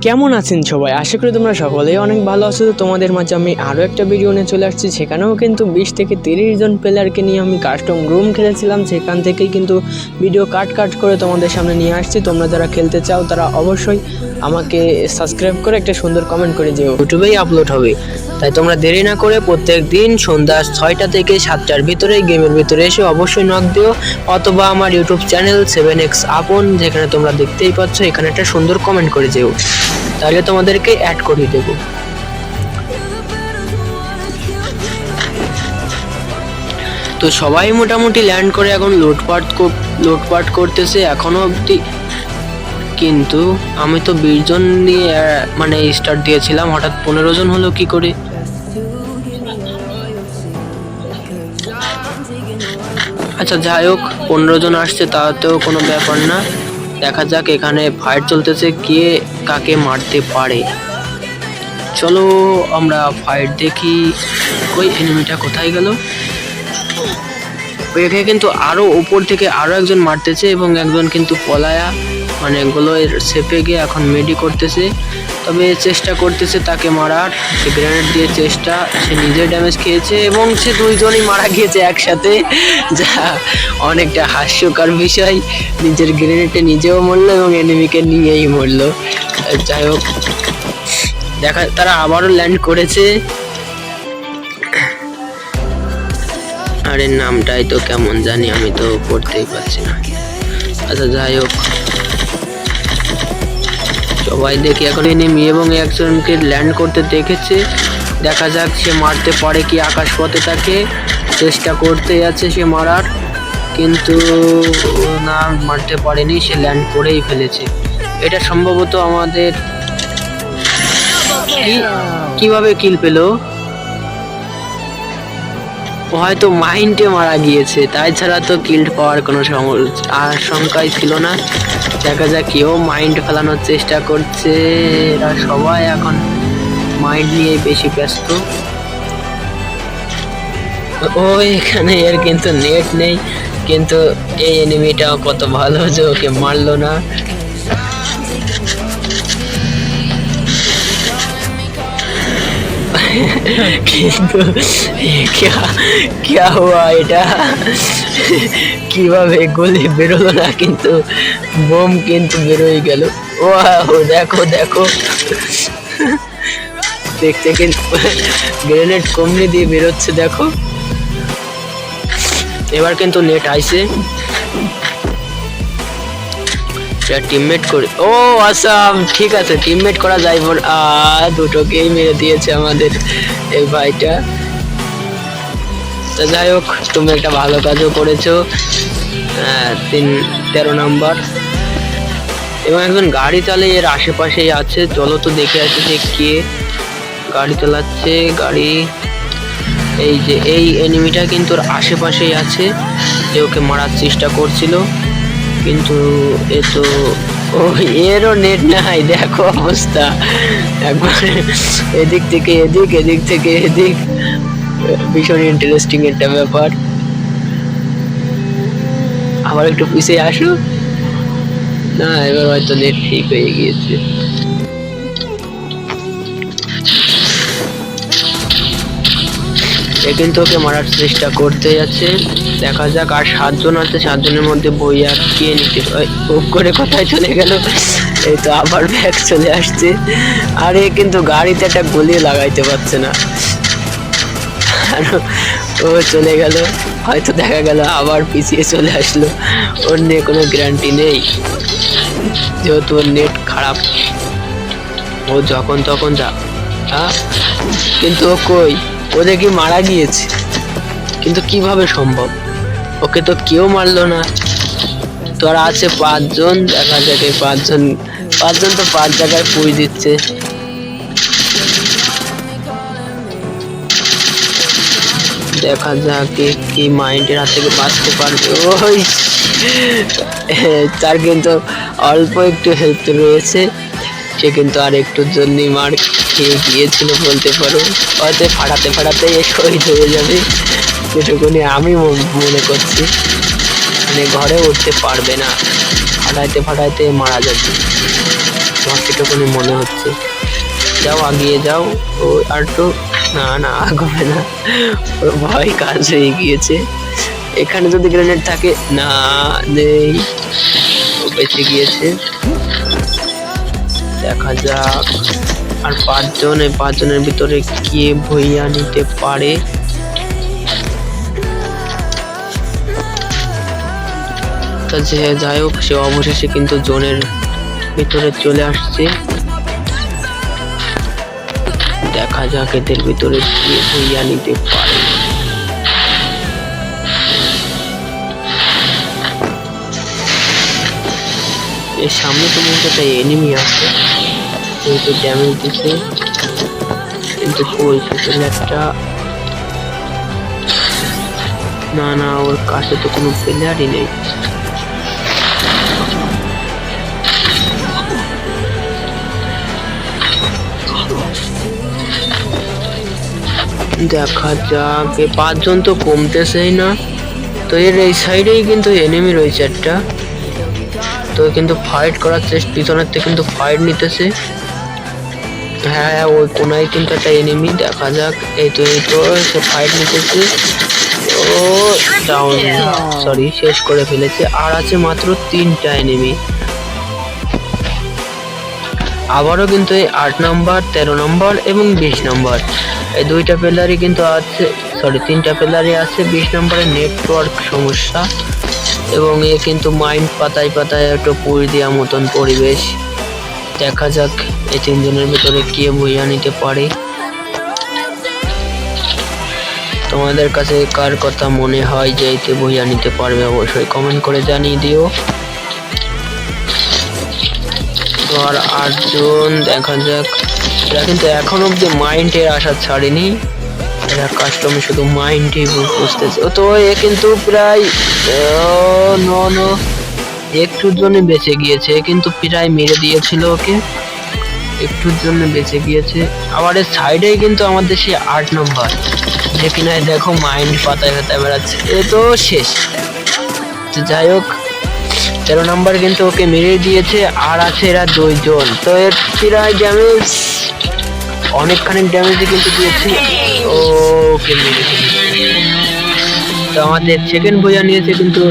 কেমন আছেন সবাই? আশা করি তোমরা সকলেই অনেক ভালো আছো। তো তোমাদের মাঝে আমি আরও একটা ভিডিও নিয়ে চলে আসছি। সেখানেও কিন্তু 20 থেকে 30 জন প্লেয়ারকে নিয়ে আমি কাস্টম রুম খেলেছিলাম। সেখান থেকেই কিন্তু ভিডিও কাট করে তোমাদের সামনে নিয়ে আসছি। তোমরা যারা খেলতে চাও তারা অবশ্যই আমাকে সাবস্ক্রাইব করে একটা সুন্দর কমেন্ট করে যেও। ইউটিউবেই আপলোড হবে, তাই তোমরা দেরি না করে প্রত্যেক দিন সন্ধ্যা 6টা থেকে 7টার ভিতরে গেমের ভিতরে এসে অবশ্যই নক দিও, অথবা আমার ইউটিউব চ্যানেল 7x আপন, যেখানে তোমরা দেখতেই পাচ্ছ, এখানে একটা সুন্দর কমেন্ট করে যেও, তাহলে তোমাদেরকে অ্যাড করে দেব। তো সবাই মোটামুটি ল্যান্ড করে এখন লুটপাট করতেছে এখনো অবধি, কিন্তু আমি তো 20 জন দিয়ে মানে স্টার্ট দিয়েছিলাম, হঠাৎ 15 জন হলো কি করে? আচ্ছা যাই হোক, 15 জন আসছে তাতেও কোনো ব্যাপার না। দেখা যাক এখানে ফাইট চলতেছে, কে কাকে মারতে পারে। চলো আমরা ফাইট দেখি। ওই এনিমিটা কোথায় গেল? ওইখানে কিন্তু আরো উপর থেকে আরো একজন মারতেছে এবং একজন কিন্তু পলায়া মানে গুলো সেপে গিয়ে এখন মেডি করতেছে, তবে চেষ্টা করতেছে তাকে মারার। সে গ্রেনেড দিয়ে চেষ্টা, সে নিজে ড্যামেজ খেয়েছে এবং সে দুইজনই মারা গিয়েছে একসাথে, যা অনেকটা হাস্যকর বিষয়। নিজের গ্রেনেডে নিজেও মরলো এবং এনিমিকে নিয়েই মরলো। যাই হোক, দেখা তারা আবারও ল্যান্ড করেছে। আরে নামটাই তো কেমন জানি, আমি তো পড়তেই পারছি না। আচ্ছা যাই হোক, সবাই দেখি এখন এনিমি এবং একজনকে ল্যান্ড করতে দেখেছে। দেখা যাক সে মারতে পারে কি আকাশপথে, তাকে চেষ্টা করতে যাচ্ছে সে মারার, কিন্তু না মারতে পারেনি, সে ল্যান্ড করেই ফেলেছে। এটা সম্ভবত আমাদের কিভাবে কিল পেলো? ও হয়তো মাইন্ডে মারা গিয়েছে, তাই ছাড়া তো কিল্ড পাওয়ার কোনো আশঙ্কাই ছিল না। দেখা যাক, কেউ মাইন্ড ফেলানোর চেষ্টা করছে। এরা সবাই এখন মাইন্ড নিয়ে বেশি ব্যস্ত। ও এখানে এর কিন্তু নেট নেই, কিন্তু এই এনিমিটাও কত ভালো যে ওকে মারলো না। কিন্তু क्या हुआ এটা কিভাবে গুলি বেরোলো না, কিন্তু বোম কিন্তু বেরোই গেল। ও দেখো দেখো, দেখতে কিন্তু গ্রেনেড কমনি দিয়ে বেরোচ্ছে, দেখো। এবার কিন্তু নেট আইছে, টিমমেট করে। ও আসাম, ঠিক আছে, টিমমেট করা যায়। দুটোকেই মেরে দিয়েছে আমাদের এই ভাইটা। তো যাই হোক, তুমি একটা ভালো কাজও করেছো। 13 নম্বর এবং একজন গাড়ি চালিয়ে এর আশেপাশেই আছে। চলো তো দেখে আসি যে কে গাড়ি চালাচ্ছে। গাড়ি, এই যে এই এনিমিটা কিন্তু ওর আশেপাশেই আছে, যে ওকে মারার চেষ্টা করছিল, কিন্তু এ তো এরও নেট নাই। দেখো অবস্থা, একবার এদিক থেকে এদিক, এদিক থেকে এদিক, ভীষণ ইন্টারেস্টিং একটা ব্যাপার। আবার একটু পিছিয়ে আসো না, এবার হয়তো নেট ঠিক হয়ে গিয়েছে। কিন্তু ওকে মারার চেষ্টা করতে যাচ্ছে। দেখা যাক, আর 7 জন আছে, 7 জনের মধ্যে বইয়া কে নিতে খুব করে কোথায় চলে গেল। এই তো আবার ব্যাগ চলে আসছে, আর এ কিন্তু গাড়িতে একটা গুলি লাগাইতে পারছে না। ও চলে গেল, হয়তো দেখা গেল আবার পিছিয়ে চলে আসলো। ওর নিয়ে কোনো গ্যারান্টি নেই, যেহেতু ওর নেট খারাপ। ও যখন তখন যা, কিন্তু ও কই, ও দেখি মারা গিয়েছে, কিন্তু কিভাবে সম্ভব? ওকে তো কেউ মারলো না। তোরা আছে 5 জন, দেখা যাক এই 5 জন তো 5 জায়গায় পুই দিচ্ছে। দেখা যাক কি মাইন্ডের হাত থেকে বাঁচতে পারবে। ওই তার কিন্তু অল্প একটু হেল্প রয়েছে, সে কিন্তু আর একটুর জন্যই মার খেয়ে গিয়েছিল বলতে পারো। হয়তো ফাটাতে ফাটাতে শহীদ হয়ে যাবে, যেটুকুনি আমি মনে করছি। মানে ঘরে উঠতে পারবে না, ফাটাইতে মারা যাবে, আমার সেটুকুনি মনে হচ্ছে। যাও আগিয়ে যাও, ও আর তো না আগবে না, ওর ভয় কাজ হয়ে গিয়েছে। এখানে যদি গ্রেনেড থাকে, না নেই, ও বেঁচে গিয়েছে। দেখা যাক আর 5 জন, এই 5 জনের ভিতরে কে ভইয়া নিতে পারে। তা যে যাই হোক, সে অবশেষে কিন্তু জোনের ভিতরে চলে আসছে। দেখা যাক এদের ভিতরে কে ভইয়া নিতে পারে। এর সামনে তো মনে একটা এনিমি আছে, এই তো ড্যামেজ দিচ্ছে, কিন্তু কই একটা, না ওর কাছে তো কোনো প্লেয়ারই নেই। দেখা যাক, এই 5 জন তো কমতেছেই না। তো এর এই সাইডেই কিন্তু এনিমি রয়েছে একটা, তো কিন্তু ফাইট করার চেষ্টা, পিছনের থেকে কিন্তু ফাইট নিতেছে। হ্যাঁ ওই কোনায় কিন্তু একটা এনিমি, দেখা যাক। এই তো সে ফাইট নিতেছে, ও ডাউন, সরি শেষ করে ফেলেছে। আর আছে মাত্র 3টা এনিমি। আবারও কিন্তু এই 8 নম্বর, 13 নম্বর এবং 20 নম্বর, এই 2টা প্লেয়ারই কিন্তু আছে, সরি 3টা প্লেয়ারই আছে। 20 নম্বরের নেটওয়ার্ক সমস্যা, এবং এ কিন্তু মাইন্ড পাতায় একটু পুড়ে দেওয়ার মতন পরিবেশ। দেখা যাক এই 3 জনের ভিতরে কে বইয়া নিতে পারে। তোমাদের কাছে কার কথা মনে হয় যে এতে বইয়া নিতে পারবে, অবশ্যই কমেন্ট করে জানিয়ে দিও। আর 8 জন, দেখা যাক। এরা কিন্তু এখন অব্দি মাইন্ডের আশা ছাড়েনি, এরা কাস্টমে শুধু মাইন্ডই বুঝতেছে। তো এ কিন্তু প্রায় একটুর জন্য বেঁচে গিয়েছে, কিন্তু প্রায় মেরে দিয়েছিল ওকে, একটুর জন্য বেঁচে গিয়েছে। আবার এর সাইডে কিন্তু আমাদের সেই 8 নম্বর, যে কিনা দেখো মাইন্ড পাতায় বেড়াচ্ছে, এ তো শেষ। যাই হোক, 13 নম্বর কিন্তু ওকে মেরে দিয়েছে, আর আছে এরা 2 জন। তো এর প্রায় ড্যামেজ, অনেকখানি ড্যামেজ কিন্তু দিয়েছে, ওকে মেরে দিয়েছে। তো আমাদের সেকেন্ড বইয়া নিয়েছে কিন্তু